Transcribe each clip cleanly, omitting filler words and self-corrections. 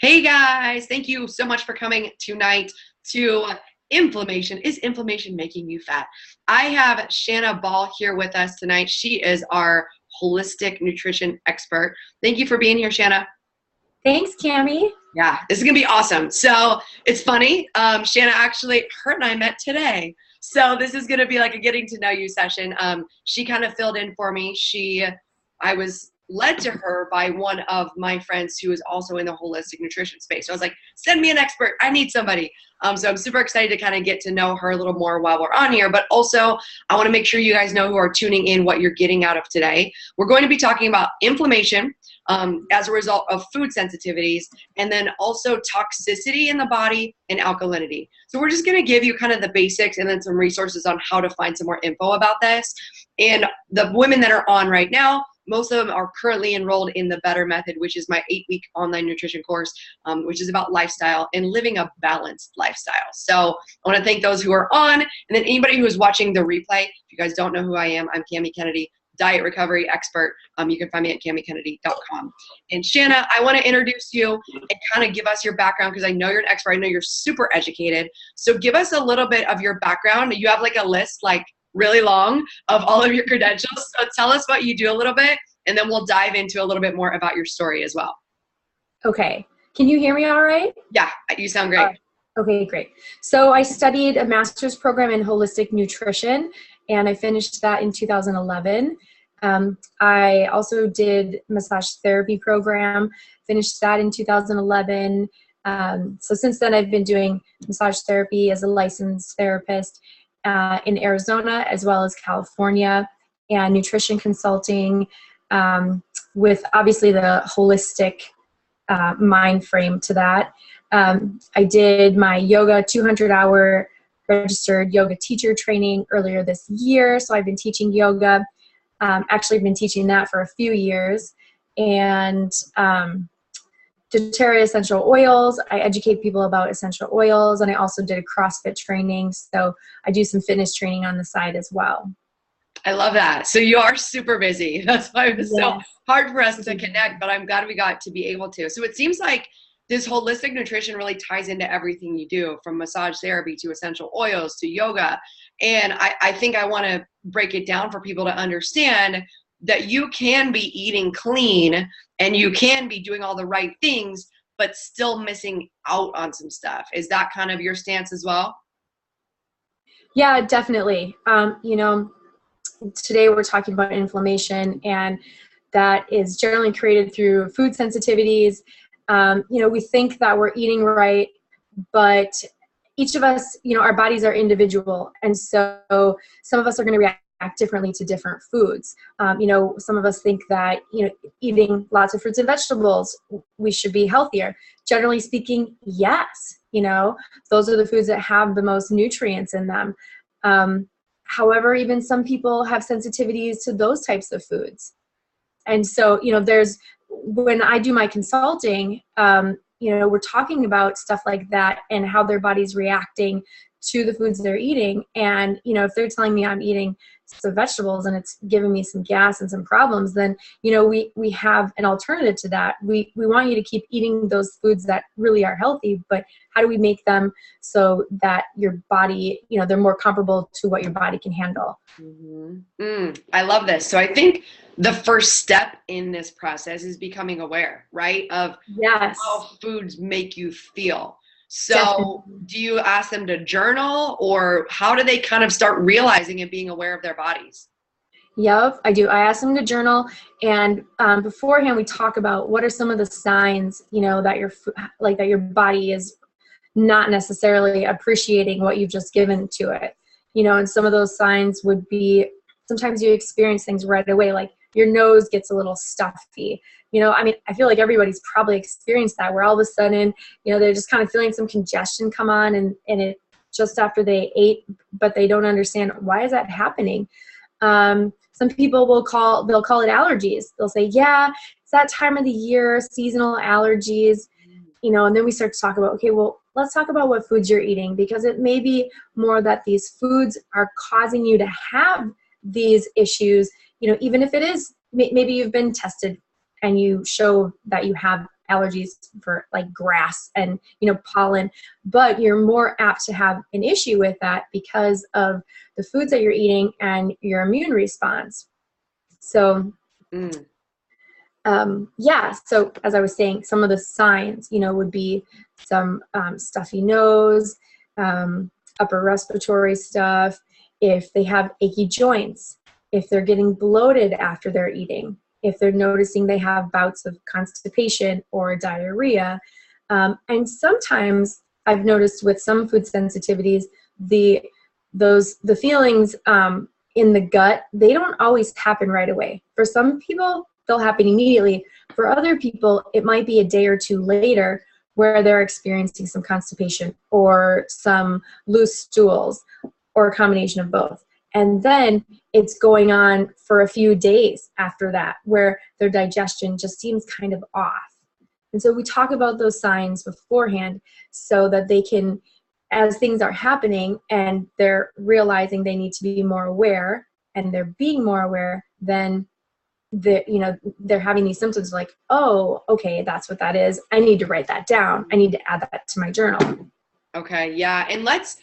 Hey guys, thank you so much for coming tonight to Inflammation. Is inflammation making you fat? I have Shanna Ball here with us tonight. She is our holistic nutrition expert. Thank you for being here, Shanna. Thanks, Cammie. Yeah, this is gonna be awesome. So it's funny, Shanna actually, her and I met today. So this is gonna be like a getting to know you session. She kind of filled in for me. I was led to her by one of my friends who is also in the holistic nutrition space. So I was like, send me an expert. I need somebody. So I'm super excited to kind of get to know her a little more while we're on here. But also, I want to make sure you guys know who are tuning in what you're getting out of today. We're going to be talking about inflammation as a result of food sensitivities, and then also toxicity in the body and alkalinity. So we're just going to give you kind of the basics and then some resources on how to find some more info about this. And the women that are on right now, most of them are currently enrolled in the Better Method, which is my 8-week online nutrition course, which is about lifestyle and living a balanced lifestyle. So I want to thank those who are on, and then anybody who is watching the replay. If you guys don't know who I am, I'm Cammie Kennedy, diet recovery expert. You can find me at cammiekennedy.com. And Shanna, I want to introduce you and kind of give us your background, because I know you're an expert. I know you're super educated. So give us a little bit of your background. You have like a list, like really long, of all of your credentials. So tell us what you do a little bit, and then we'll dive into a little bit more about your story as well. Okay. Can you hear me all right? Yeah, you sound great. Okay, great. So I studied a master's program in holistic nutrition, and I finished that in 2011. I also did massage therapy program, finished that in 2011. So since then, I've been doing massage therapy as a licensed therapist in Arizona as well as California, and nutrition consulting with obviously the holistic mind frame to that. I did my yoga 200-hour registered yoga teacher training earlier this year, so I've been teaching yoga. Actually been teaching that for a few years. And doTERRA essential oils, I educate people about essential oils, and I also did a CrossFit training, so I do some fitness training on the side as well. I love that. So you are super busy. That's why it was so hard for us to connect, but I'm glad we got to be able to. So it seems like this holistic nutrition really ties into everything you do, from massage therapy to essential oils to yoga. And I think I want to break it down for people to understand that you can be eating clean and you can be doing all the right things, but still missing out on some stuff. Is that kind of your stance as well? Yeah, definitely. You know, today we're talking about inflammation, and that is generally created through food sensitivities. You know, we think that we're eating right, but each of us, you know, our bodies are individual. And so some of us are going to react differently to different foods. You know, some of us think that, you know, eating lots of fruits and vegetables, we should be healthier. Generally speaking, yes, you know, those are the foods that have the most nutrients in them. However, even some people have sensitivities to those types of foods. And so, you know, when I do my consulting, you know, we're talking about stuff like that and how their body's reacting to the foods they're eating. And, you know, if they're telling me I'm eating some vegetables and it's giving me some gas and some problems, then, you know, we have an alternative to that. We want you to keep eating those foods that really are healthy, but how do we make them so that your body, you know, they're more comparable to what your body can handle? I love this. So I think the first step in this process is becoming aware, right, of how foods make you feel. So do you ask them to journal, or how do they kind of start realizing and being aware of their bodies? Yep, I do. I ask them to journal, and beforehand we talk about what are some of the signs, you know, that your body is not necessarily appreciating what you've just given to it. You know, and some of those signs would be, sometimes you experience things right away, like your nose gets a little stuffy. You know, I mean, I feel like everybody's probably experienced that, where all of a sudden, you know, they're just kind of feeling some congestion come on, and it just after they ate, but they don't understand why is that happening. Some people they'll call it allergies. They'll say, yeah, it's that time of the year, seasonal allergies, you know, and then we start to talk about, okay, well, let's talk about what foods you're eating, because it may be more that these foods are causing you to have these issues, you know, even if it is, maybe you've been tested and you show that you have allergies for like grass and, pollen, but you're more apt to have an issue with that because of the foods that you're eating and your immune response. So, so as I was saying, some of the signs, would be some stuffy nose, upper respiratory stuff, if they have achy joints, if they're getting bloated after they're eating, if they're noticing they have bouts of constipation or diarrhea. And sometimes I've noticed with some food sensitivities, the feelings in the gut, they don't always happen right away. For some people, they'll happen immediately. For other people, it might be a day or two later where they're experiencing some constipation or some loose stools or a combination of both. And then it's going on for a few days after that where their digestion just seems kind of off. And so we talk about those signs beforehand so that they can, as things are happening and they're realizing they need to be more aware and they're being more aware, then they're having these symptoms like, oh, okay, that's what that is. I need to write that down. I need to add that to my journal. Okay, yeah. And let's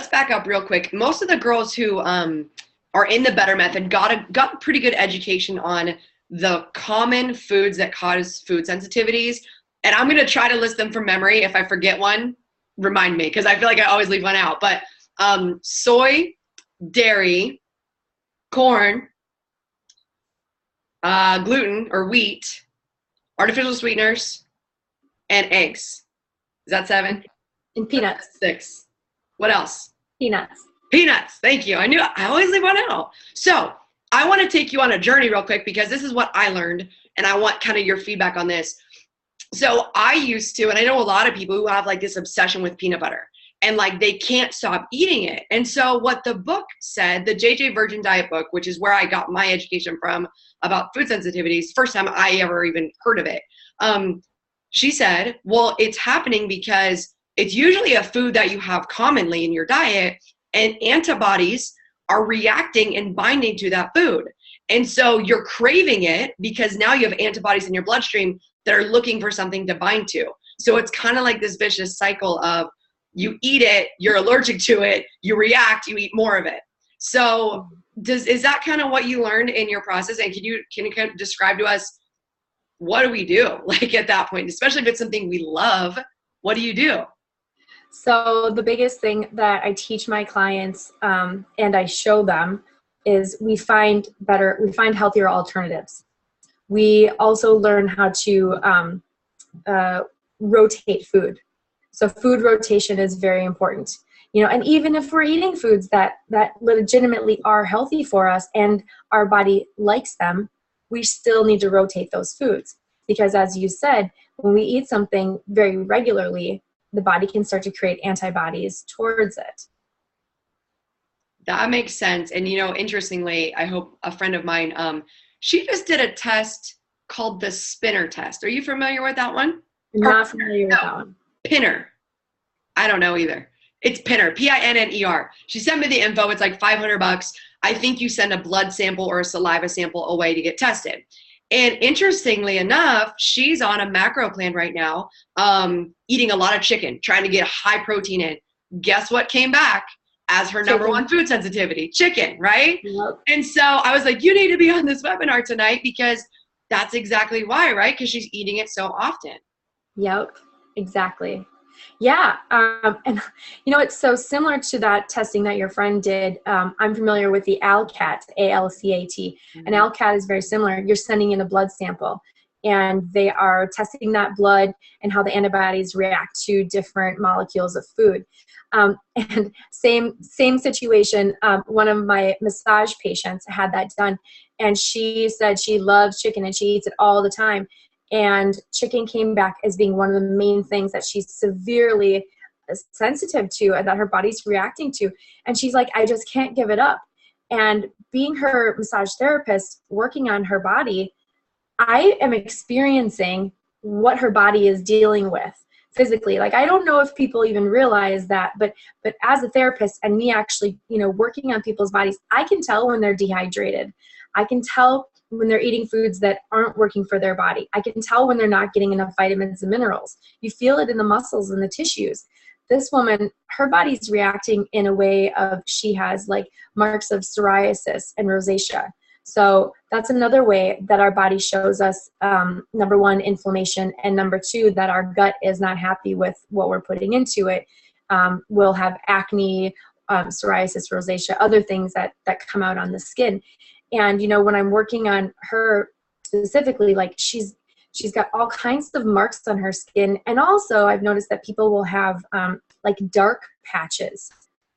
back up real quick. Most of the girls who are in the Better Method got pretty good education on the common foods that cause food sensitivities. And I'm going to try to list them from memory. If I forget one, remind me, because I feel like I always leave one out. But soy, dairy, corn, gluten or wheat, artificial sweeteners, and eggs. Is that 7? And peanuts. 6. What else? Peanuts. Peanuts. Thank you. I always leave one out. So I want to take you on a journey real quick because this is what I learned and I want kind of your feedback on this. So I used to, and I know a lot of people who have like this obsession with peanut butter and like they can't stop eating it. And so what the book said, the JJ Virgin Diet book, which is where I got my education from about food sensitivities, first time I ever even heard of it. She said, well, it's happening because it's usually a food that you have commonly in your diet and antibodies are reacting and binding to that food. And so you're craving it because now you have antibodies in your bloodstream that are looking for something to bind to. So it's kind of like this vicious cycle of you eat it, you're allergic to it, you react, you eat more of it. So is that kind of what you learned in your process? And can you kind of describe to us, what do we do like at that point, especially if it's something we love, what do you do? So the biggest thing that I teach my clients and I show them is we find healthier alternatives. We also learn how to rotate food. So food rotation is very important. And even if we're eating foods that legitimately are healthy for us and our body likes them, we still need to rotate those foods. Because as you said, when we eat something very regularly, the body can start to create antibodies towards it. That makes sense. And, interestingly, I hope a friend of mine, she just did a test called the Spinner test. Are you familiar with that one? I'm not familiar with that one. Pinner. I don't know either. It's Pinner, Pinner. She sent me the info. It's like $500. I think you send a blood sample or a saliva sample away to get tested. And interestingly enough, she's on a macro plan right now, eating a lot of chicken, trying to get high protein in. Guess what came back as her number one food sensitivity? Chicken, right? Yep. And so I was like, you need to be on this webinar tonight because that's exactly why, right? Because she's eating it so often. Yep, exactly. Yeah, and it's so similar to that testing that your friend did. I'm familiar with the ALCAT, ALCAT. And ALCAT is very similar. You're sending in a blood sample, and they are testing that blood and how the antibodies react to different molecules of food. And same situation. One of my massage patients had that done, and she said she loves chicken and she eats it all the time. And chicken came back as being one of the main things that she's severely sensitive to and that her body's reacting to. And she's like, I just can't give it up. And being her massage therapist, working on her body, I am experiencing what her body is dealing with physically. Like, I don't know if people even realize that, but as a therapist and me actually, working on people's bodies, I can tell when they're dehydrated. I can tell when they're eating foods that aren't working for their body. I can tell when they're not getting enough vitamins and minerals. You feel it in the muscles and the tissues. This woman, her body's reacting in a way of, she has like marks of psoriasis and rosacea. So that's another way that our body shows us, number one, inflammation, and number two, that our gut is not happy with what we're putting into it. We'll have acne, psoriasis, rosacea, other things that come out on the skin. And, you know, when I'm working on her specifically, like she's got all kinds of marks on her skin. And also I've noticed that people will have like dark patches.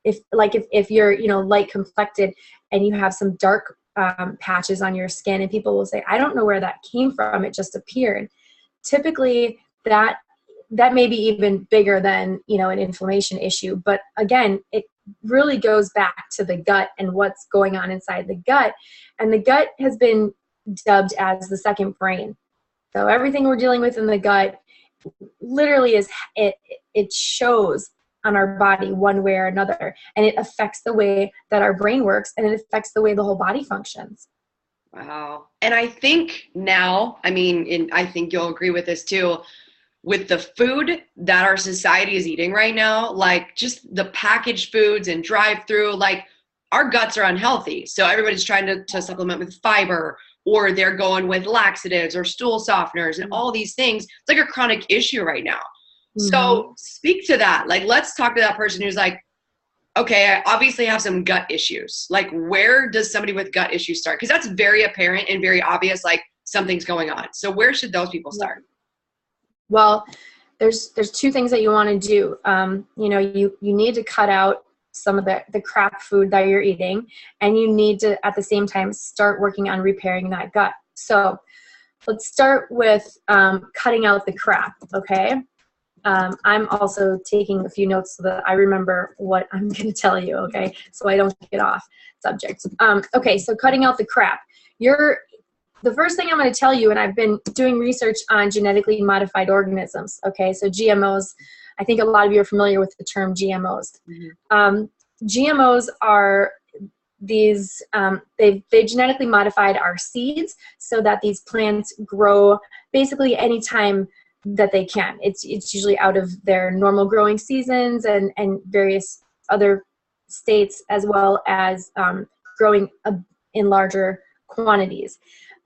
If you're, you know, light complected and you have some dark patches on your skin, and people will say, I don't know where that came from, it just appeared. Typically that may be even bigger than, you know, an inflammation issue. But again, it really goes back to the gut and what's going on inside the gut. And the gut has been dubbed as the second brain. So everything we're dealing with in the gut literally it shows on our body one way or another, and it affects the way that our brain works, and it affects the way the whole body functions. Wow. And I think now, I mean, and I think you'll agree with this too, with the food that our society is eating right now, like just the packaged foods and drive-through, like our guts are unhealthy. So everybody's trying to supplement with fiber, or they're going with laxatives or stool softeners and all these things. It's like a chronic issue right now. Mm-hmm. So speak to that. Like, let's talk to that person who's like, okay, I obviously have some gut issues. Like, where does somebody with gut issues start? Because that's very apparent and very obvious, like something's going on. So where should those people start? Well, there's two things that you want to do. You know, you need to cut out some of the crap food that you're eating, and you need to, at the same time, start working on repairing that gut. So let's start with cutting out the crap, okay? I'm also taking a few notes so that I remember what I'm going to tell you, okay? So I don't get off subject. Okay, so cutting out the crap. The first thing I'm going to tell you, and I've been doing research on genetically modified organisms, okay? So GMOs, I think a lot of you are familiar with the term GMOs. Mm-hmm. GMOs are these, they've genetically modified our seeds so that these plants grow basically anytime that they can. It's usually out of their normal growing seasons and various other states, as well as growing in larger quantities.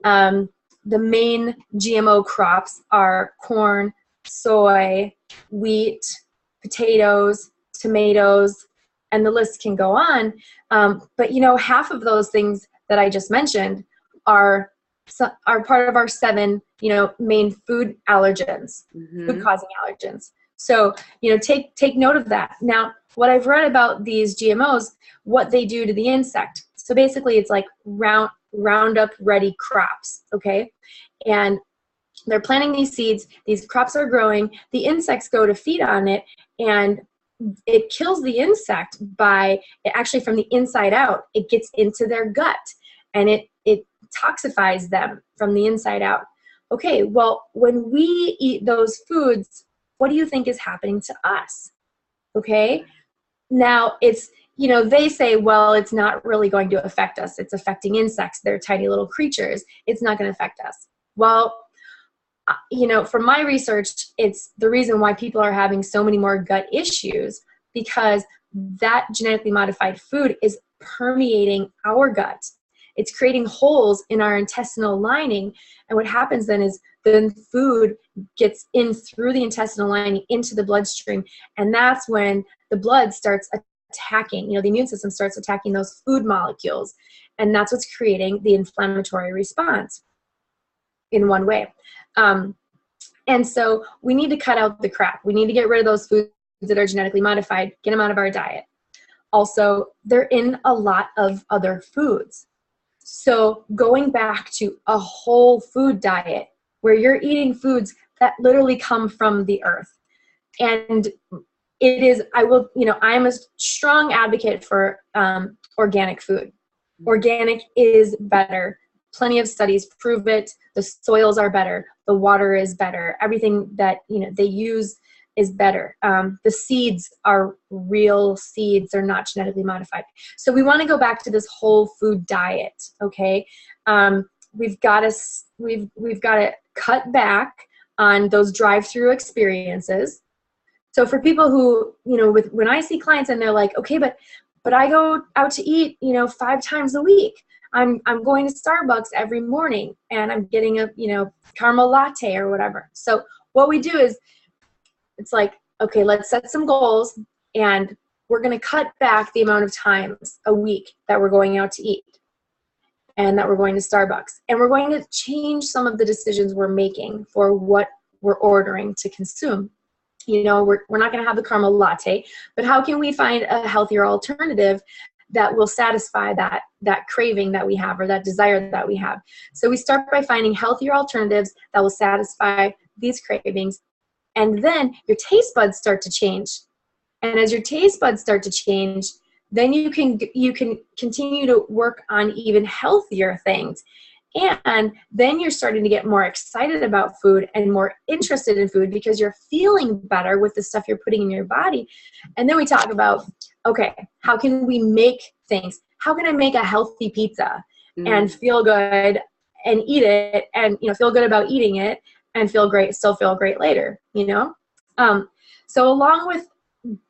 The main GMO crops are corn, soy, wheat, potatoes, tomatoes, and the list can go on. But you know, half of those things that I just mentioned are part of our 7, you know, main food allergens, food-causing allergens. So, you know, take note of that. Now, what I've read about these GMOs, what they do to the insect. So basically, it's like Roundup ready crops, okay? And they're planting these seeds, these crops are growing, the insects go to feed on it, and it kills the insect actually from the inside out. It gets into their gut, and it toxifies them from the inside out. Okay, well, when we eat those foods, what do you think is happening to us? Okay, now it's, you know, they say, well, it's not really going to affect us. It's affecting insects. They're tiny little creatures. It's not going to affect us. Well, you know, from my research, it's the reason why people are having so many more gut issues, because that genetically modified food is permeating our gut. It's creating holes in our intestinal lining. And what happens then is the food gets in through the intestinal lining into the bloodstream. And that's when the blood starts attacking, you know, the immune system starts attacking those food molecules. And that's what's creating the inflammatory response in one way. And so we need to cut out the crap. We need to get rid of those foods that are genetically modified, get them out of our diet. Also, they're in a lot of other foods. So going back to a whole food diet where you're eating foods that literally come from the earth. And it is, I'm a strong advocate for organic food. Organic is better. Plenty of studies prove it. The soils are better. The water is better. Everything that, you know, they use is better. The seeds are real seeds. They're not genetically modified. So we want to go back to this whole food diet, okay? we've got to cut back on those drive-through experiences. So for people who, when I see clients and they're like, okay, but I go out to eat, 5 times a week. I'm going to Starbucks every morning and I'm getting a, caramel latte or whatever. So what we do is, it's like, okay, let's set some goals and we're going to cut back the amount of times a week that we're going out to eat and that we're going to Starbucks. And we're going to change some of the decisions we're making for what we're ordering to consume. We're not going to have the caramel latte, but how can we find a healthier alternative that will satisfy that craving that we have or that desire that we have? So we start by finding healthier alternatives that will satisfy these cravings, and then your taste buds start to change. And as your taste buds start to change, then you can continue to work on even healthier things. And then you're starting to get more excited about food and more interested in food because you're feeling better with the stuff you're putting in your body. And then we talk about, okay, how can we make things? How can I make a healthy pizza and feel good and eat it and, feel good about eating it and still feel great later, So along with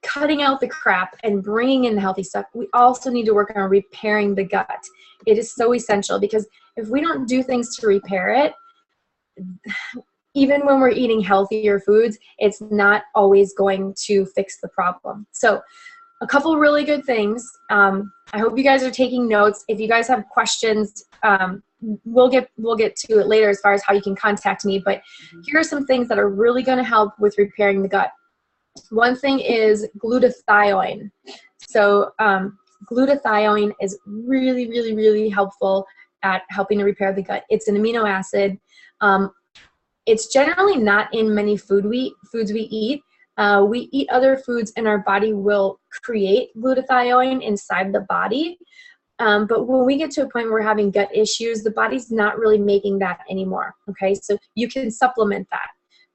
cutting out the crap and bringing in the healthy stuff, we also need to work on repairing the gut. It is so essential because if we don't do things to repair it, even when we're eating healthier foods, it's not always going to fix the problem. So a couple really good things. I hope you guys are taking notes. If you guys have questions, we'll get to it later as far as how you can contact me. But here are some things that are really going to help with repairing the gut. One thing is glutathione. So glutathione is really, really, really helpful at helping to repair the gut. It's an amino acid. It's generally not in many foods we eat. We eat other foods and our body will create glutathione inside the body. But when we get to a point where we're having gut issues, the body's not really making that anymore. Okay, so you can supplement that.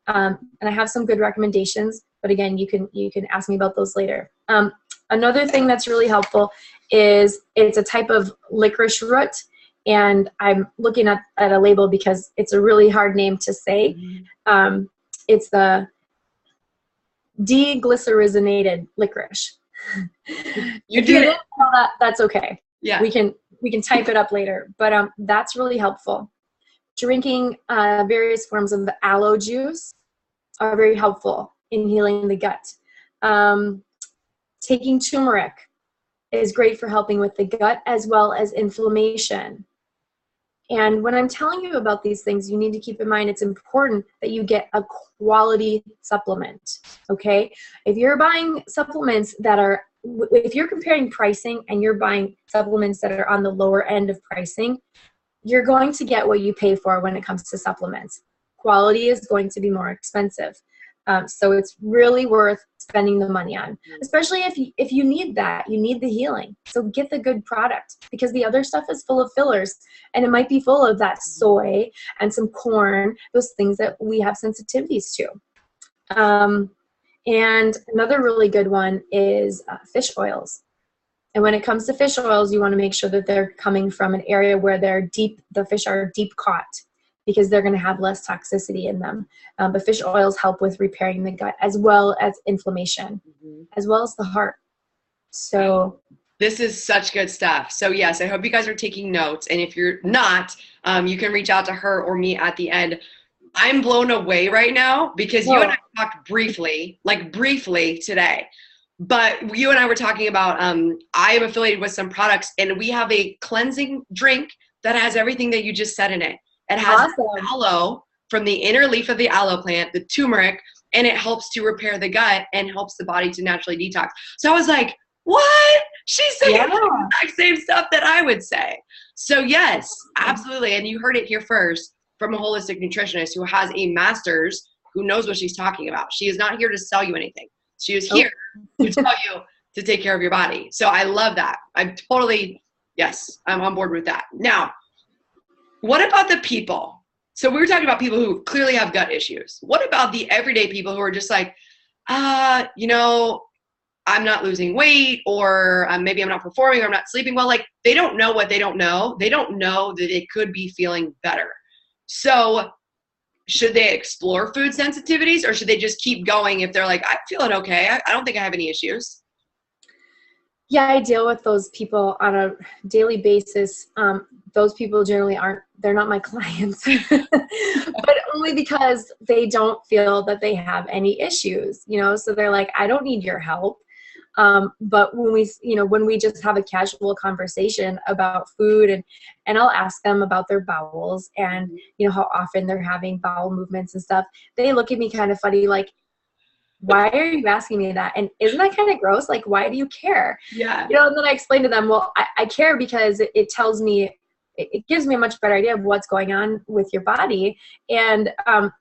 And I have some good recommendations, but again, you can ask me about those later. Another thing that's really helpful is it's a type of licorice root, and I'm looking at a label because it's a really hard name to say. It's the deglycerinated licorice. If you didn't know that, that's okay. Yeah, we can type it up later, but that's really helpful. Drinking various forms of the aloe juice are very helpful in healing the gut. Taking turmeric is great for helping with the gut as well as inflammation. And when I'm telling you about these things, you need to keep in mind it's important that you get a quality supplement, okay? If you're buying supplements if you're comparing pricing and you're buying supplements that are on the lower end of pricing, you're going to get what you pay for when it comes to supplements. Quality is going to be more expensive. So it's really worth spending the money on, especially if you need that, you need the healing. So get the good product because the other stuff is full of fillers and it might be full of that soy and some corn, those things that we have sensitivities to. And another really good one is fish oils. And when it comes to fish oils, you want to make sure that they're coming from an area where the fish are deep caught because they're going to have less toxicity in them. But fish oils help with repairing the gut as well as inflammation, as well as the heart. So this is such good stuff. So yes, I hope you guys are taking notes. And if you're not, you can reach out to her or me at the end. I'm blown away right now because you and I talked briefly today. But you and I were talking about, I am affiliated with some products and we have a cleansing drink that has everything that you just said in it. It has aloe from the inner leaf of the aloe plant, the turmeric, and it helps to repair the gut and helps the body to naturally detox. So I was like, what? She's saying the exact same stuff that I would say. So yes, absolutely. And you heard it here first from a holistic nutritionist who has a master's, who knows what she's talking about. She is not here to sell you anything. She is here to tell you to take care of your body. So I love that. I'm on board with that. Now, what about the people? So we were talking about people who clearly have gut issues. What about the everyday people who are just like, I'm not losing weight, or maybe I'm not performing, or I'm not sleeping well. Like, they don't know what they don't know. They don't know that it could be feeling better. So should they explore food sensitivities, or should they just keep going if they're like, I'm feeling okay, I don't think I have any issues? Yeah, I deal with those people on a daily basis. Those people generally they're not my clients, but only because they don't feel that they have any issues, so they're like, I don't need your help. But when we just have a casual conversation about food, and I'll ask them about their bowels and, how often they're having bowel movements and stuff, they look at me kind of funny, like, why are you asking me that? And isn't that kind of gross? Like, why do you care? Yeah. And then I explain to them, well, I care because it tells me, it gives me a much better idea of what's going on with your body. And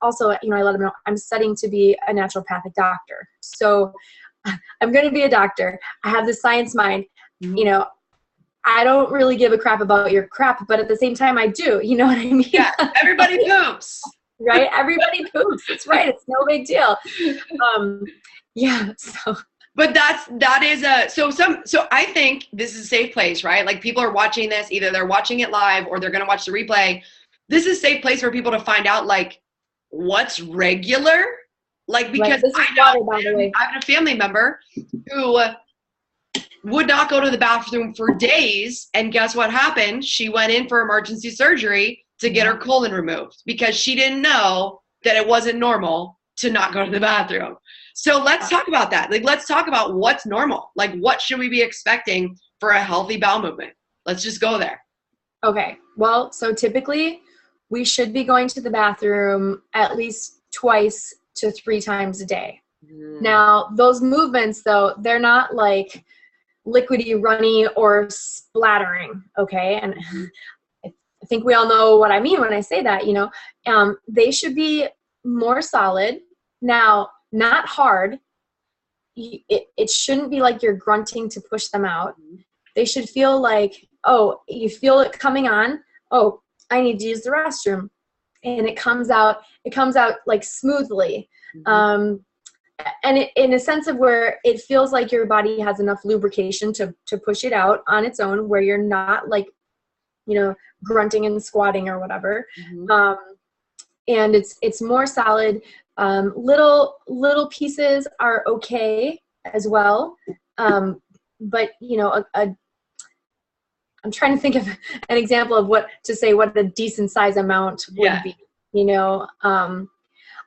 also, I let them know I'm studying to be a naturopathic doctor. So I'm going to be a doctor. I have the science mind. I don't really give a crap about your crap, but at the same time, I do. You know what I mean? Yeah, everybody poops. Right? Everybody poops. It's right. It's no big deal. Yeah. So. But that is so I think this is a safe place, right? Like, people are watching this, either they're watching it live or they're going to watch the replay. This is a safe place for people to find out, like, what's regular. Like, because I have a family member who would not go to the bathroom for days. And guess what happened? She went in for emergency surgery to get her colon removed because she didn't know that it wasn't normal to not go to the bathroom. So let's talk about that. Like, let's talk about what's normal. Like, what should we be expecting for a healthy bowel movement? Let's just go there. Okay. Well, so typically we should be going to the bathroom at least 2 to 3 times a day. Now, those movements, though, they're not like liquidy, runny, or splattering. Okay. And I think we all know what I mean when I say that, they should be more solid. Now, not hard. It shouldn't be like you're grunting to push them out. They should feel like, oh, you feel it coming on. Oh, I need to use the restroom. And it comes out like smoothly. And in a sense of where it feels like your body has enough lubrication to push it out on its own, where you're not like, grunting and squatting or whatever. And it's more solid. Little pieces are okay as well. But I'm trying to think of an example of what a decent size amount would be,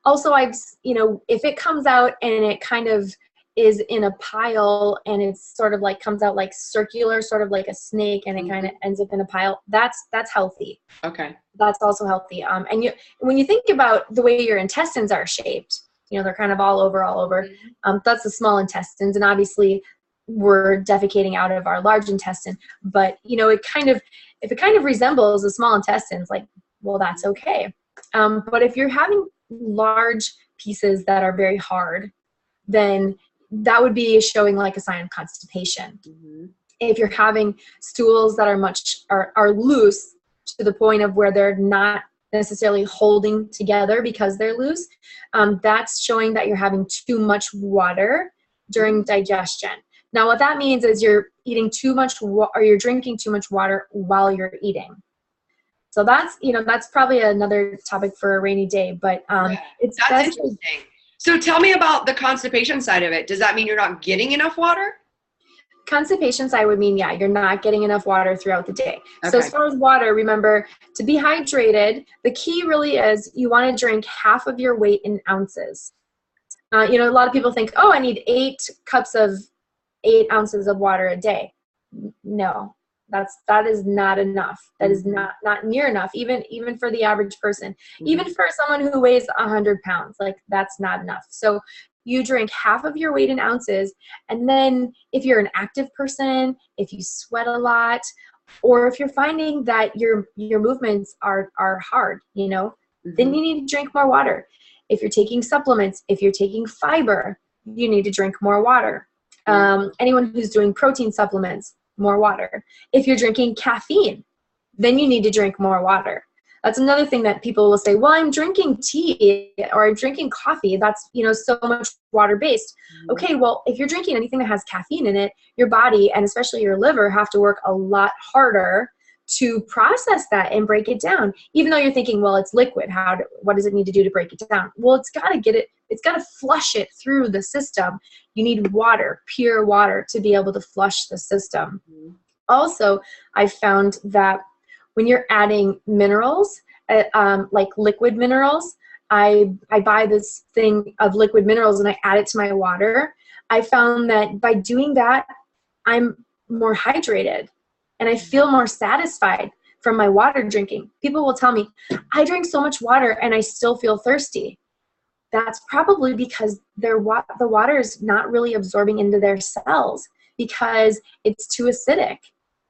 also if it comes out and it kind of is in a pile and it's sort of like comes out like circular, sort of like a snake, and it kind of ends up in a pile, that's healthy. Okay. That's also healthy. And when you think about the way your intestines are shaped, they're kind of all over. That's the small intestines, and obviously we're defecating out of our large intestine. But if it kind of resembles the small intestines, like, well, that's okay. But if you're having large pieces that are very hard, then that would be showing like a sign of constipation. If you're having stools that are loose to the point of where they're not necessarily holding together because they're loose, that's showing that you're having too much water during digestion. Now, what that means is you're eating too much or you're drinking too much water while you're eating. So that's probably another topic for a rainy day, but it's that's interesting. So tell me about the constipation side of it. Does that mean you're not getting enough water? Constipation side would mean, you're not getting enough water throughout the day. Okay. So as far as water, remember, to be hydrated, the key really is you want to drink half of your weight in ounces. A lot of people think, oh, I need 8 ounces of water a day. No, that is not enough. That is not near enough, even for the average person. Even for someone who weighs 100 pounds, like, that's not enough. So you drink half of your weight in ounces, and then if you're an active person, if you sweat a lot, or if you're finding that your movements are hard, then you need to drink more water. If you're taking supplements, if you're taking fiber, you need to drink more water. Anyone who's doing protein supplements, more water. If you're drinking caffeine, then you need to drink more water. That's another thing that people will say, well, I'm drinking tea or I'm drinking coffee. That's, so much water based. Okay, well, if you're drinking anything that has caffeine in it, your body and especially your liver have to work a lot harder to process that and break it down. Even though you're thinking, well, it's liquid. What does it need to do to break it down? Well, it's got to flush it through the system. You need water, pure water, to be able to flush the system. Also, I found that when you're adding minerals, like liquid minerals, I buy this thing of liquid minerals and I add it to my water. I found that by doing that, I'm more hydrated and I feel more satisfied from my water drinking. People will tell me, I drink so much water and I still feel thirsty. That's probably because the water is not really absorbing into their cells because it's too acidic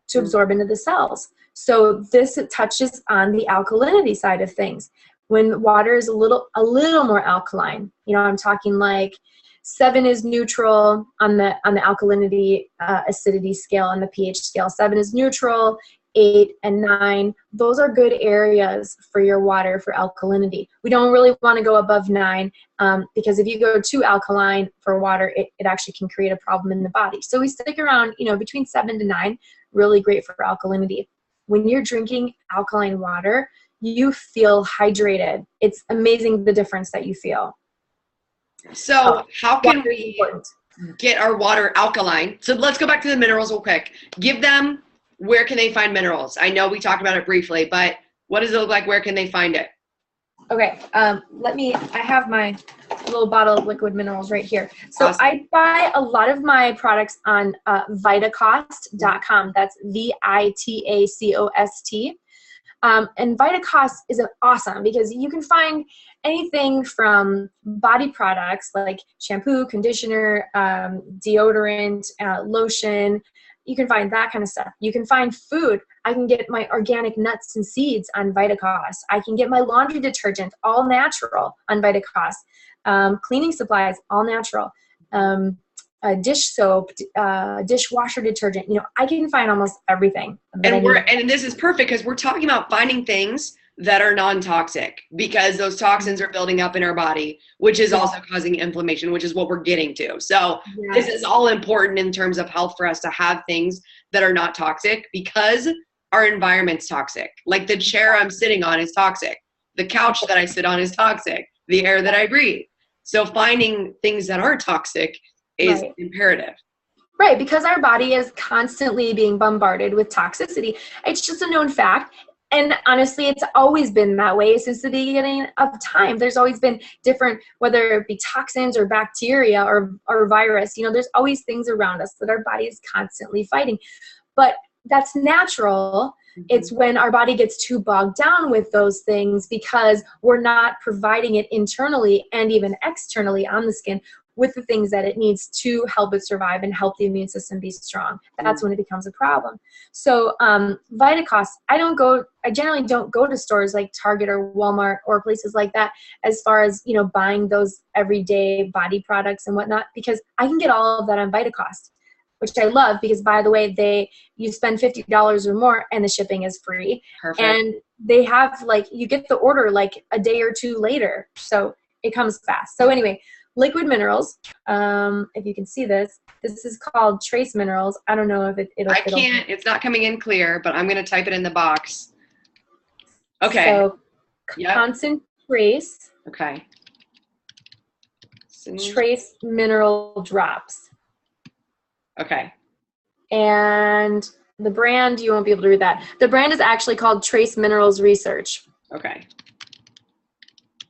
to absorb into the cells. So this touches on the alkalinity side of things. When water is a little more alkaline, I'm talking like 7 is neutral on the alkalinity acidity scale, on the pH scale. 7 is neutral, 8 and 9. Those are good areas for your water for alkalinity. We don't really want to go above 9 because if you go too alkaline for water, it actually can create a problem in the body. So we stick around, between 7 to 9, really great for alkalinity. When you're drinking alkaline water, you feel hydrated. It's amazing the difference that you feel. So how can we get our water alkaline? So let's go back to the minerals real quick. Where can they find minerals? I know we talked about it briefly, but what does it look like? Where can they find it? Okay, I have my little bottle of liquid minerals right here. So awesome. I buy a lot of my products on Vitacost.com. That's VITACOST. And Vitacost is awesome because you can find anything from body products like shampoo, conditioner, deodorant, lotion. You can find that kind of stuff. You can find food. I can get my organic nuts and seeds on Vitacost. I can get my laundry detergent, all natural, on Vitacost. Cleaning supplies, all natural. Dish soap, dishwasher detergent. I can find almost everything. And this is perfect because we're talking about finding things that are non-toxic because those toxins are building up in our body, which is also causing inflammation, which is what we're getting to. So this is all important in terms of health for us to have things that are not toxic because our environment's toxic. Like the chair I'm sitting on is toxic. The couch that I sit on is toxic. The air that I breathe. So finding things that aren't toxic is imperative. Right, because our body is constantly being bombarded with toxicity. It's just a known fact. And honestly, it's always been that way since the beginning of time. There's always been different, whether it be toxins or bacteria or virus, there's always things around us that our body is constantly fighting. But that's natural. It's when our body gets too bogged down with those things because we're not providing it internally and even externally on the skin with the things that it needs to help it survive and help the immune system be strong. That's when it becomes a problem. So Vitacost, I generally don't go to stores like Target or Walmart or places like that as far as, buying those everyday body products and whatnot, because I can get all of that on Vitacost, which I love because, by the way, you spend $50 or more and the shipping is free. Perfect. And they have you get the order like a day or two later. So it comes fast. So anyway, liquid minerals. If you can see this is called trace minerals. I don't know if it's not coming in clear, but I'm going to type it in the box. Okay. So constant trace. Okay. Trace mineral drops. Okay. And the brand, you won't be able to read that. The brand is actually called Trace Minerals Research. Okay.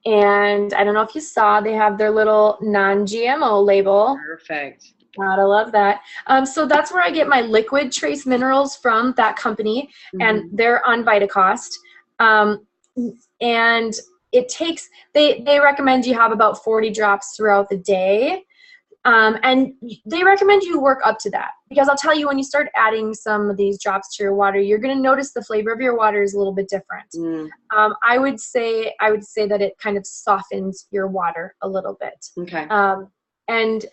And I don't know if you saw, they have their little non-GMO label. Perfect. Gotta love that. So that's where I get my liquid trace minerals from, that company, and they're on Vitacost. And it takes, they recommend you have about 40 drops throughout the day. And they recommend you work up to that because I'll tell you, when you start adding some of these drops to your water, you're going to notice the flavor of your water is a little bit different. I would say that it kind of softens your water a little bit. Okay. And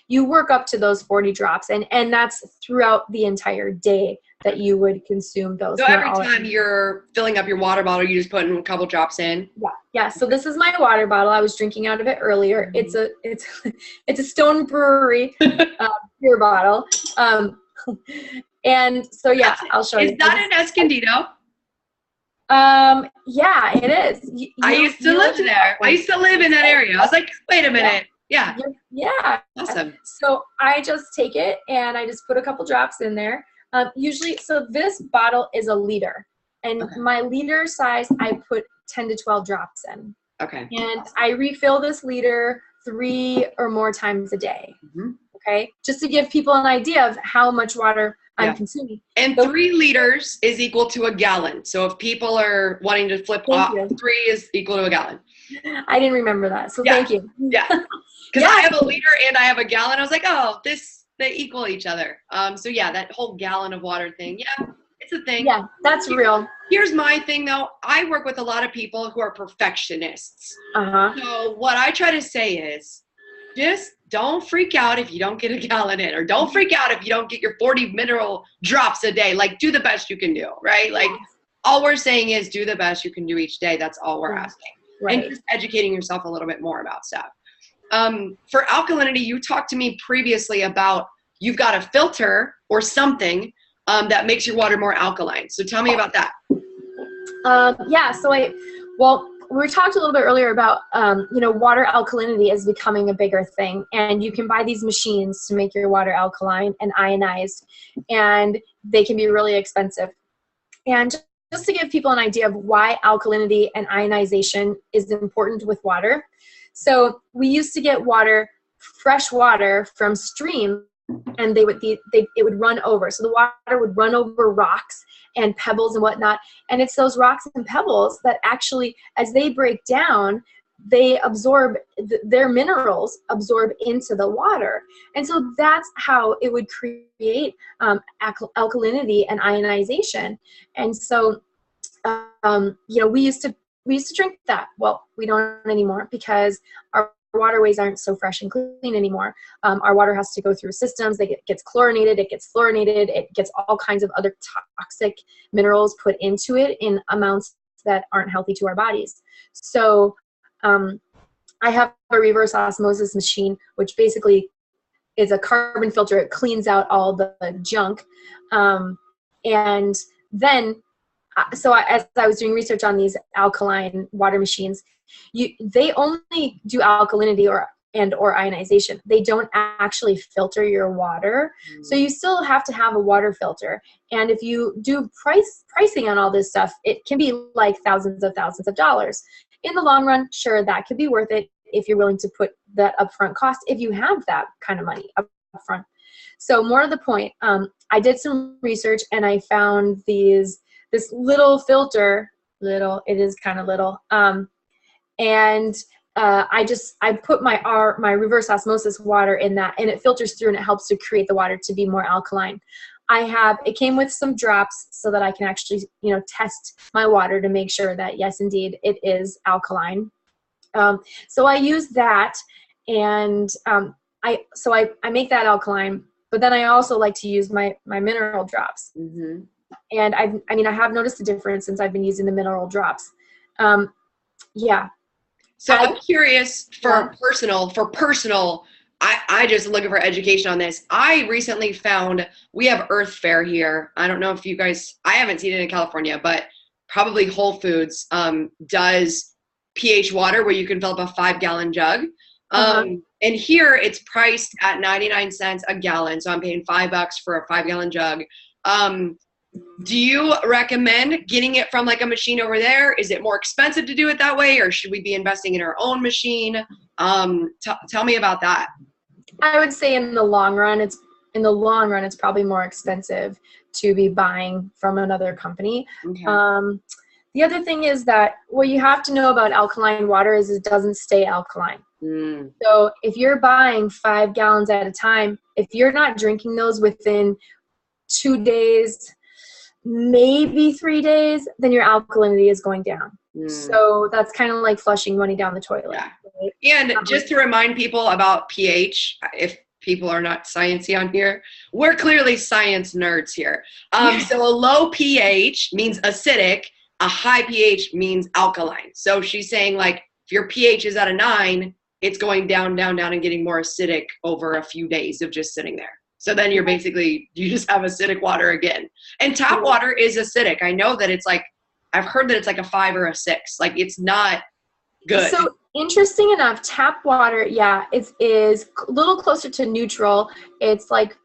you work up to those 40 drops, and that's throughout the entire day that you would consume those. So every time you're filling up your water bottle, you just put in a couple drops in? Yeah. So this is my water bottle. I was drinking out of it earlier. It's a Stone Brewery beer bottle. And so, yeah, I'll show you. Is that in Escondido? Yeah, it is. I used to live there. I used to live in that area. I was like, wait a minute. Yeah. Awesome. So I just take it and I just put a couple drops in there. Usually, so this bottle is a liter, and my liter size, I put 10 to 12 drops in. Okay. And I refill this liter 3 or more times a day. Okay. Just to give people an idea of how much water I'm consuming. And 3 liters is equal to a gallon. So if people are wanting to flip off, 3 is equal to a gallon. I didn't remember that. So thank you. Yeah. Because I have a liter and I have a gallon. I was like, oh, they equal each other. So yeah, that whole gallon of water thing. Yeah, it's a thing. Yeah, that's real. Here's my thing though. I work with a lot of people who are perfectionists. So what I try to say is just don't freak out if you don't get a gallon in, or don't freak out if you don't get your 40 mineral drops a day. Like, do the best you can do, right? Like, all we're saying is do the best you can do each day. That's all we're asking. Right. And just educating yourself a little bit more about stuff. For alkalinity, you talked to me previously about you've got a filter or something that makes your water more alkaline. So tell me about that. So we talked a little bit earlier about, water alkalinity is becoming a bigger thing, and you can buy these machines to make your water alkaline and ionized, and they can be really expensive. And just to give people an idea of why alkalinity and ionization is important with water. So we used to get fresh water from streams, and it would run over. So the water would run over rocks and pebbles and whatnot. And it's those rocks and pebbles that actually, as they break down, they absorb, their minerals absorb into the water. And so that's how it would create alkalinity and ionization. And so, we used to drink that. Well, we don't anymore because our waterways aren't so fresh and clean anymore. Our water has to go through systems. It gets chlorinated, it gets fluorinated, it gets all kinds of other toxic minerals put into it in amounts that aren't healthy to our bodies. So I have a reverse osmosis machine, which basically is a carbon filter. It cleans out all the junk. And then, as I was doing research on these alkaline water machines, they only do alkalinity or ionization. They don't actually filter your water. So you still have to have a water filter. And if you do pricing on all this stuff, it can be like thousands of dollars. In the long run, sure, that could be worth it if you're willing to put that upfront cost, if you have that kind of money upfront. So more to the point, I did some research and I found this little filter, it is kind of little, and I put my reverse osmosis water in that, and it filters through and it helps to create the water to be more alkaline. It came with some drops so that I can actually, test my water to make sure that yes, indeed, it is alkaline. So I use that, and I make that alkaline, but then I also like to use my mineral drops. And I have noticed a difference since I've been using the mineral drops. So I'm curious for personal, I just looking for education on this. I recently found, we have Earth Fare here. I don't know if you guys, I haven't seen it in California, but probably Whole Foods does pH water where you can fill up a 5-gallon jug. And here it's priced at 99 cents a gallon. So I'm paying $5 for a 5-gallon jug. Do you recommend getting it from like a machine over there? Is it more expensive to do it that way, or should we be investing in our own machine? Tell me about that. I would say in the long run, it's probably more expensive to be buying from another company. Okay. The other thing is that what you have to know about alkaline water is it doesn't stay alkaline. So if you're buying 5 gallons at a time, if you're not drinking those within 2 days, maybe 3 days, then your alkalinity is going down. So that's kind of like flushing money down the toilet. Yeah. Right? And just to remind people about pH, if people are not sciencey on here, we're clearly science nerds here. So a low pH means acidic, a high pH means alkaline. So she's saying like if your pH is at a 9, it's going down, down, down and getting more acidic over a few days of just sitting there. So then you're basically, you just have acidic water again. And tap water is acidic. I know that it's like, I've heard that it's like a 5 or a 6. Like it's not good. So interesting enough, tap water, yeah, is a little closer to neutral. It's like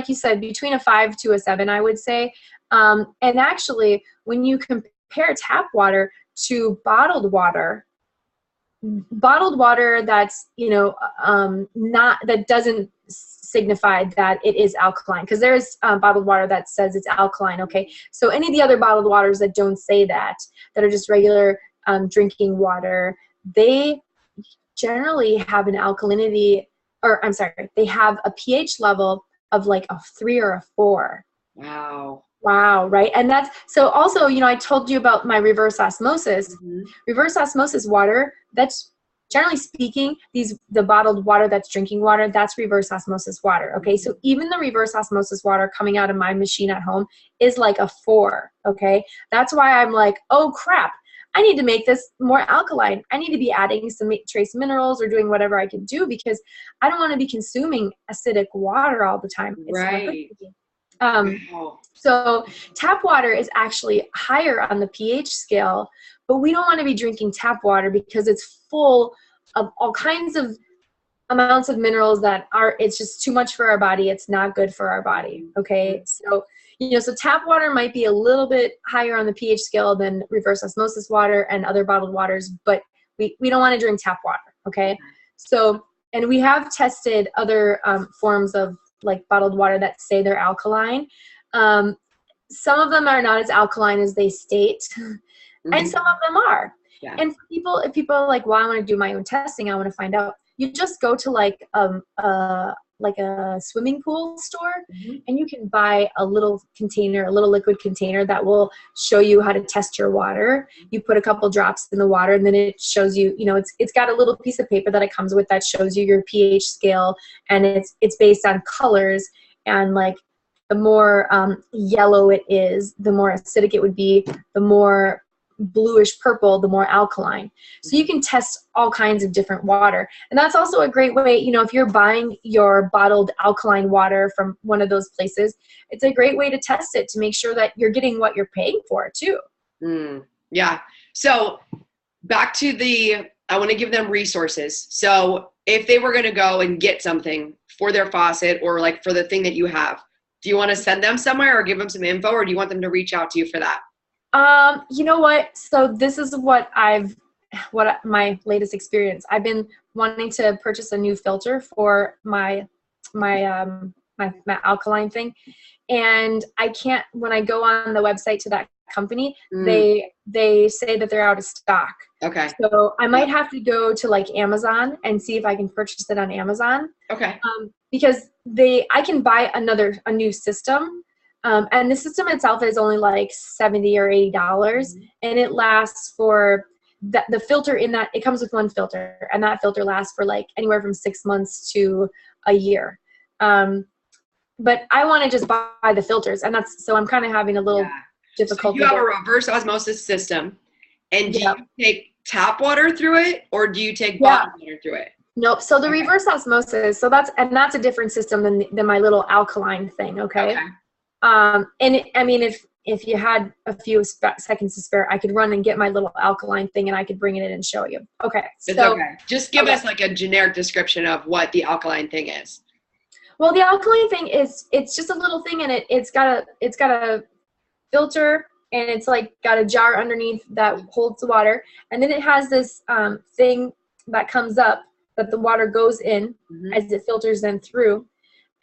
you said, between a 5 to a 7, I would say. And actually, when you compare tap water to bottled water that's, not, that doesn't signify that it is alkaline, because there's bottled water that says it's alkaline. Okay, so any of the other bottled waters that don't say that are just regular drinking water, they generally have an alkalinity, or I'm sorry, they have a pH level of like a 3 or a 4. Wow, right? And that's, so also, I told you about my reverse osmosis. Reverse osmosis water, that's generally speaking, the bottled water that's drinking water, that's reverse osmosis water, okay? So even the reverse osmosis water coming out of my machine at home is like a 4, okay? That's why I'm like, oh crap, I need to make this more alkaline. I need to be adding some trace minerals or doing whatever I can do, because I don't want to be consuming acidic water all the time. It's Right. So tap water is actually higher on the pH scale, but we don't want to be drinking tap water because it's full of all kinds of amounts of minerals that it's just too much for our body. It's not good for our body. Okay. So, so tap water might be a little bit higher on the pH scale than reverse osmosis water and other bottled waters, but we don't want to drink tap water. Okay. So, and we have tested other forms of like bottled water that say they're alkaline. Some of them are not as alkaline as they state, and some of them are. Yeah. And for people, if people are like, well, I want to do my own testing, I want to find out, you just go to like a swimming pool store, and you can buy a little container, a little liquid container that will show you how to test your water. You put a couple drops in the water, and then it shows you, it's got a little piece of paper that it comes with that shows you your pH scale, and it's based on colors, and like the more yellow it is, the more acidic it would be, the more bluish purple, the more alkaline. So you can test all kinds of different water. And that's also a great way, if you're buying your bottled alkaline water from one of those places, it's a great way to test it to make sure that you're getting what you're paying for too. Yeah. So back to I want to give them resources. So if they were going to go and get something for their faucet or like for the thing that you have, do you want to send them somewhere or give them some info, or do you want them to reach out to you for that? You know what? So this is what my latest experience. I've been wanting to purchase a new filter for my alkaline thing, and I can't. When I go on the website to that company, they say that they're out of stock. Okay. So I might have to go to like Amazon and see if I can purchase it on Amazon. Okay. Because I can buy a new system. And the system itself is only like $70 or $80, and it lasts for the filter in that, it comes with one filter, and that filter lasts for like anywhere from 6 months to a year. But I want to just buy the filters, and so I'm kind of having a little difficulty. So you have a reverse osmosis system, and do you take tap water through it, or do you take bottled water through it? Nope. So the reverse osmosis, that's a different system than my little alkaline thing. Okay. And if you had a few seconds to spare, I could run and get my little alkaline thing, and I could bring it in and show you. Okay. It's okay. Just give us like a generic description of what the alkaline thing is. Well, the alkaline thing it's just a little thing, and it's got a filter, and it's like got a jar underneath that holds the water, and then it has this thing that comes up that the water goes in as it filters then through.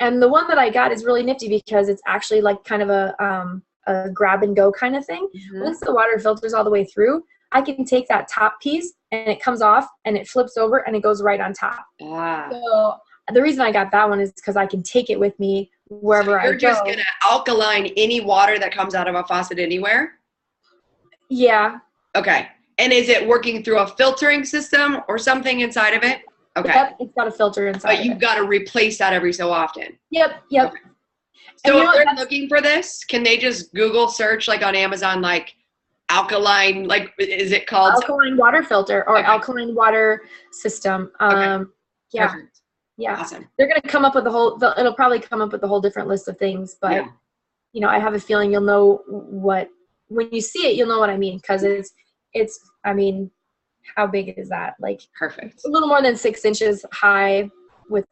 And the one that I got is really nifty because it's actually like kind of a grab and go kind of thing. Once the water filters all the way through, I can take that top piece and it comes off and it flips over and it goes right on top. So the reason I got that one is because I can take it with me wherever I go. You're just going to alkaline any water that comes out of a faucet anywhere? Yeah. Okay. And is it working through a filtering system or something inside of it? Okay. Yep, it's got a filter inside. But you've got to replace that every so often. Yep. Okay. So if they're looking for this, can they just Google search like on Amazon, like alkaline, like is it called? Alkaline water filter or alkaline water system. Yeah. Perfect. Yeah. Awesome. They're going to come up with it'll probably come up with a whole different list of things, but you know, I have a feeling you'll know when you see it, you'll know what I mean. Cause I mean, how big is that? Like perfect. A little more than 6 inches high with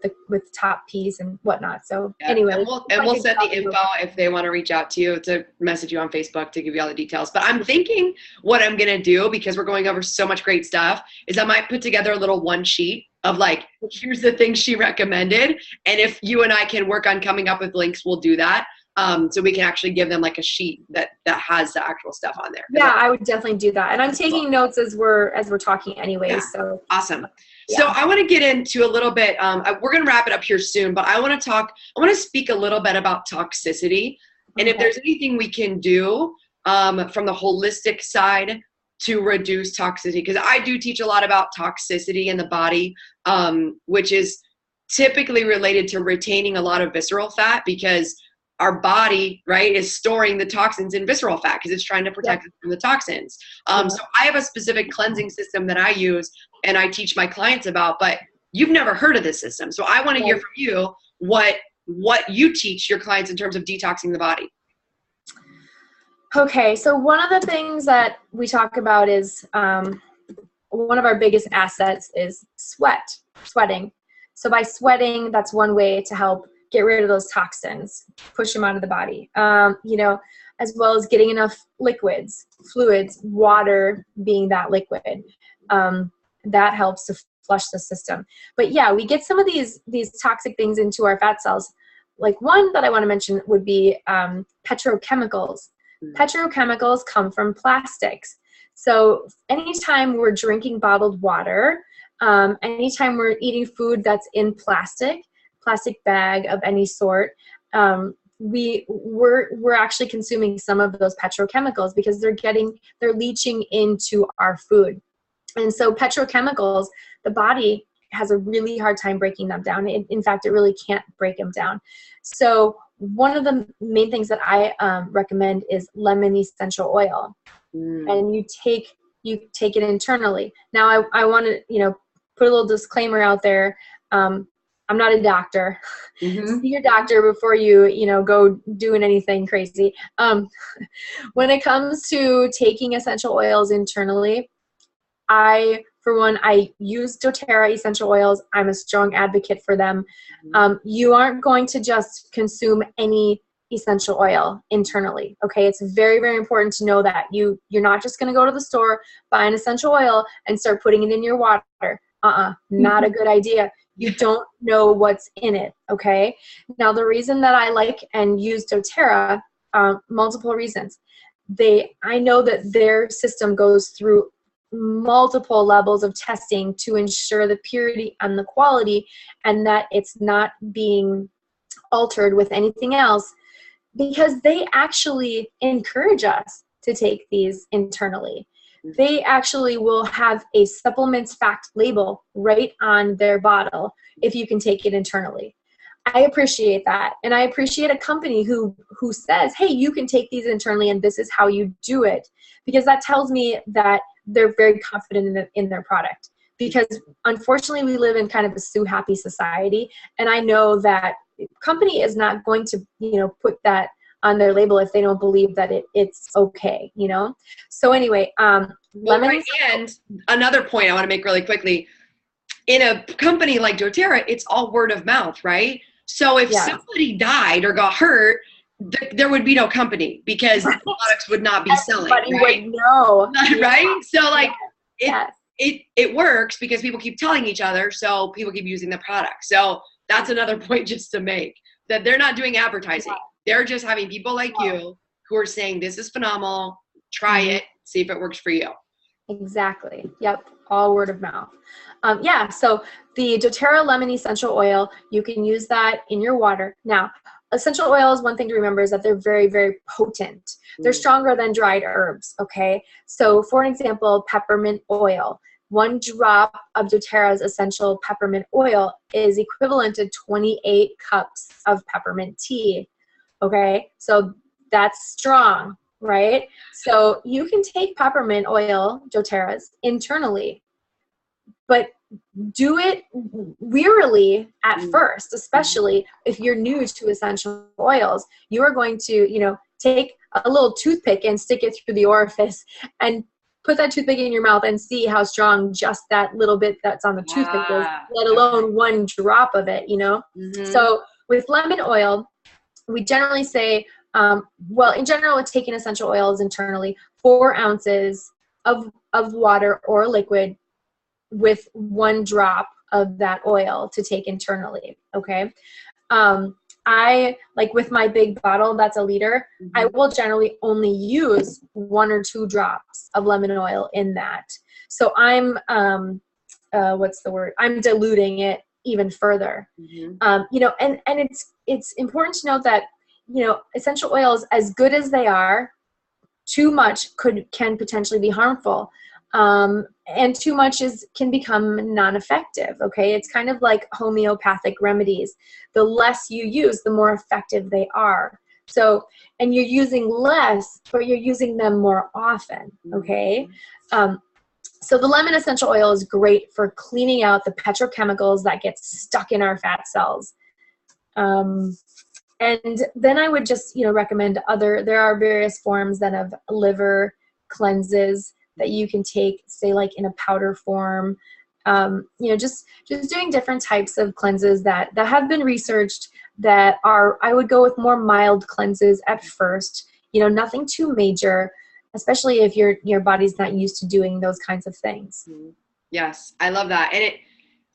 top piece and whatnot. So anyway, and we'll send the info if they want to reach out to you to message you on Facebook to give you all the details. But I'm thinking what I'm going to do, because we're going over so much great stuff, is I might put together a little one sheet of like, here's the things she recommended. And if you and I can work on coming up with links, we'll do that. So we can actually give them like a sheet that has the actual stuff on there. Yeah, I would definitely do that. And I'm taking notes as we're talking anyway. Yeah. So awesome. Yeah. So I want to get into a little bit, we're going to wrap it up here soon, but I want to speak a little bit about toxicity and if there's anything we can do from the holistic side to reduce toxicity. Because I do teach a lot about toxicity in the body, which is typically related to retaining a lot of visceral fat, because our body, right, is storing the toxins in visceral fat because it's trying to protect us from the toxins. So I have a specific cleansing system that I use and I teach my clients about, but you've never heard of this system. So I want to hear from you what you teach your clients in terms of detoxing the body. Okay, so one of the things that we talk about is one of our biggest assets is sweating. So by sweating, that's one way to help get rid of those toxins, push them out of the body, you know, as well as getting enough liquids, fluids, water being that liquid. That helps to flush the system. But yeah, we get some of these toxic things into our fat cells. Like one that I want to mention would be petrochemicals. Petrochemicals come from plastics. So anytime we're drinking bottled water, anytime we're eating food that's in plastic bag of any sort, we're actually consuming some of those petrochemicals because they're leaching into our food. And so petrochemicals, the body has a really hard time breaking them down. In fact, it really can't break them down. So one of the main things that I recommend is lemon essential oil. And you take it internally. Now I want to, you know, put a little disclaimer out there. I'm not a doctor. See your doctor before you know, go doing anything crazy. When it comes to taking essential oils internally, for one, I use doTERRA essential oils. I'm a strong advocate for them. You aren't going to just consume any essential oil internally. Okay, it's very, very important to know that you're not just going to go to the store, buy an essential oil, and start putting it in your water. Not a good idea. You don't know what's in it, okay? Now, the reason that I like and use doTERRA, multiple reasons. I know that their system goes through multiple levels of testing to ensure the purity and the quality, and that it's not being altered with anything else, because they actually encourage us to take these internally. They actually will have a supplements fact label right on their bottle if you can take it internally. I appreciate that. And I appreciate a company who says, hey, you can take these internally and this is how you do it. Because that tells me that they're very confident in their product. Because unfortunately, we live in kind of a sue happy society. And I know that company is not going to, you know, put that on their label if they don't believe that it's okay, you know? So anyway, and another point I want to make really quickly, in a company like doTERRA, it's all word of mouth, right? So if somebody died or got hurt, there would be no company because the products would not be selling, right? Would know. Right? So like it works because people keep telling each other, so people keep using the product. So that's another point just to make, that they're not doing advertising. They're just having people like you who are saying, this is phenomenal, try it, see if it works for you. Exactly. Yep. All word of mouth. So the doTERRA lemon essential oil, you can use that in your water. Now, essential oils, one thing to remember is that they're very, very potent. They're stronger than dried herbs, okay? So for an example, peppermint oil. 1 drop of doTERRA's essential peppermint oil is equivalent to 28 cups of peppermint tea, okay? So that's strong, right? So you can take peppermint oil, doTERRA's, internally, but do it wearily at first, especially if you're new to essential oils. You are going to, take a little toothpick and stick it through the orifice and put that toothpick in your mouth and see how strong just that little bit that's on the toothpick is, let alone 1 drop of it, So with lemon oil, we generally say, in general, with taking essential oils internally, 4 ounces of water or liquid with 1 drop of that oil to take internally, okay? I, like with my big bottle, that's a liter, I will generally only use 1 or 2 drops of lemon oil in that. So I'm, what's the word? I'm diluting it even further. And it's important to note that, essential oils, as good as they are, too much can potentially be harmful. And too much can become non-effective, okay? It's kind of like homeopathic remedies. The less you use, the more effective they are. So, and you're using less, but you're using them more often, okay? So the lemon essential oil is great for cleaning out the petrochemicals that get stuck in our fat cells. And then I would just, recommend there are various forms then of liver cleanses that you can take, say like in a powder form, just doing different types of cleanses that have been researched that I would go with more mild cleanses at first, nothing too major, especially if your body's not used to doing those kinds of things. Yes, I love that. And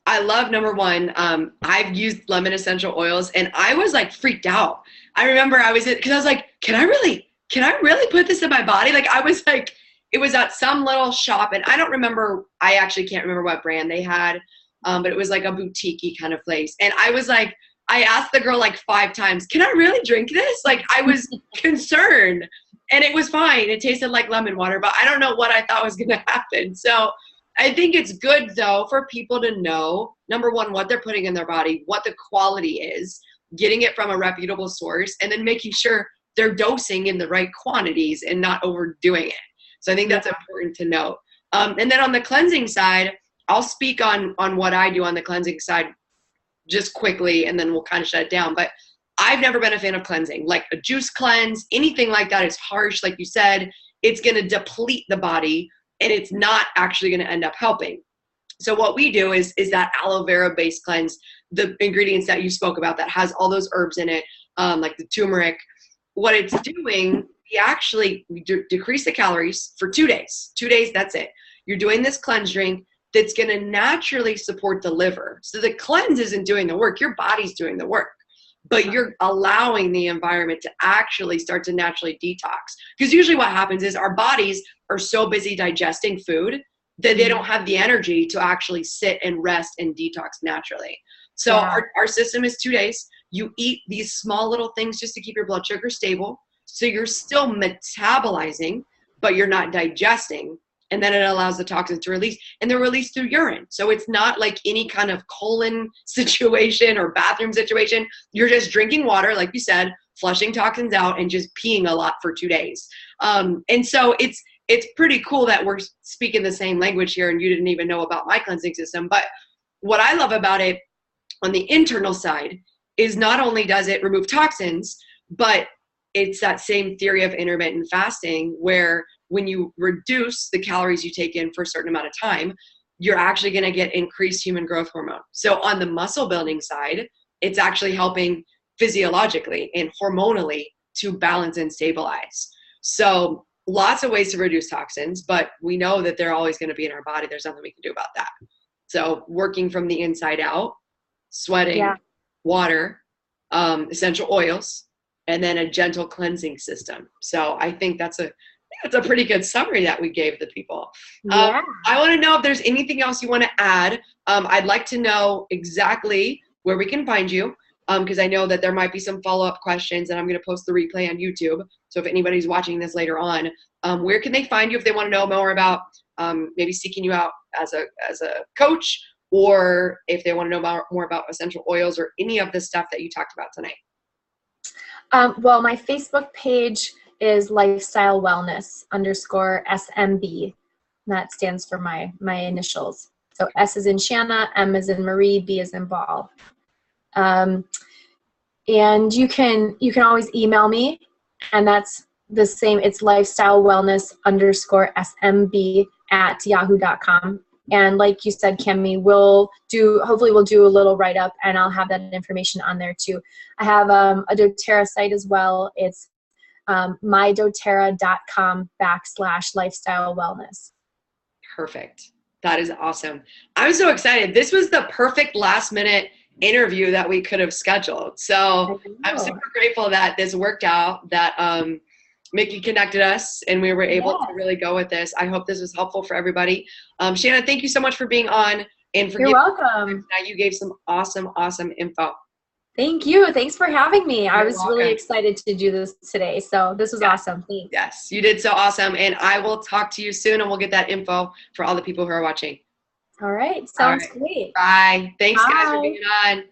I love, number one, I've used lemon essential oils and I was like freaked out. I remember because I was like, can I really put this in my body? Like I was like, it was at some little shop and I actually can't remember what brand they had, but it was like a boutique-y kind of place. And I was like, I asked the girl like 5 times, can I really drink this? Like I was concerned and it was fine. It tasted like lemon water, but I don't know what I thought was going to happen. So I think it's good though for people to know, number one, what they're putting in their body, what the quality is, getting it from a reputable source, and then making sure they're dosing in the right quantities and not overdoing it. So I think that's important to note. And then on the cleansing side, I'll speak on what I do on the cleansing side just quickly, and then we'll kind of shut it down. But I've never been a fan of cleansing, like a juice cleanse, anything like that is harsh. Like you said, it's going to deplete the body and it's not actually going to end up helping. So what we do is that aloe vera based cleanse, the ingredients that you spoke about that has all those herbs in it, like the turmeric. What it's doing, we decrease the calories for 2 days. 2 days, that's it. You're doing this cleanse drink that's going to naturally support the liver. So the cleanse isn't doing the work. Your body's doing the work. But you're allowing the environment to actually start to naturally detox. Because usually what happens is our bodies are so busy digesting food that they don't have the energy to actually sit and rest and detox naturally. So our system is 2 days. You eat these small little things just to keep your blood sugar stable. So you're still metabolizing, but you're not digesting. And then it allows the toxins to release, and they're released through urine. So it's not like any kind of colon situation or bathroom situation. You're just drinking water, like you said, flushing toxins out and just peeing a lot for 2 days. And so it's pretty cool that we're speaking the same language here and you didn't even know about my cleansing system. But what I love about it on the internal side is not only does it remove toxins, but it's that same theory of intermittent fasting where when you reduce the calories you take in for a certain amount of time, you're actually going to get increased human growth hormone. So on the muscle building side, it's actually helping physiologically and hormonally to balance and stabilize. So lots of ways to reduce toxins, but we know that they're always going to be in our body. There's nothing we can do about that. So working from the inside out, sweating, water, essential oils, and then a gentle cleansing system. So I think that's a pretty good summary that we gave the people. I want to know if there's anything else you want to add. I'd like to know exactly where we can find you. because I know that there might be some follow-up questions, and I'm going to post the replay on YouTube. So if anybody's watching this later on, where can they find you if they want to know more about maybe seeking you out as a coach, or if they want to know more about essential oils or any of the stuff that you talked about tonight? Well, my Facebook page is lifestyle wellness _SMB. That stands for my initials. So S is in Shanna, M is in Marie, B is in Ball. And you can always email me, and that's the same. It's lifestyle wellness _SMB @yahoo.com. And like you said, Kimmy, hopefully we'll do a little write-up, and I'll have that information on there too. I have a doTERRA site as well. It's mydoterra.com /lifestyle wellness. Perfect. That is awesome. I'm so excited. This was the perfect last minute interview that we could have scheduled. So I'm super grateful that this worked out, that Mickey connected us and we were able to really go with this. I hope this was helpful for everybody. Shanna, thank you so much for being on and for You're welcome. You gave some awesome info. Thank you. Thanks for having me. I was really excited to do this today. So this was awesome. Thanks. Yes, you did so awesome. And I will talk to you soon, and we'll get that info for all the people who are watching. All right. Sounds great. Bye. Thanks, guys, for being on.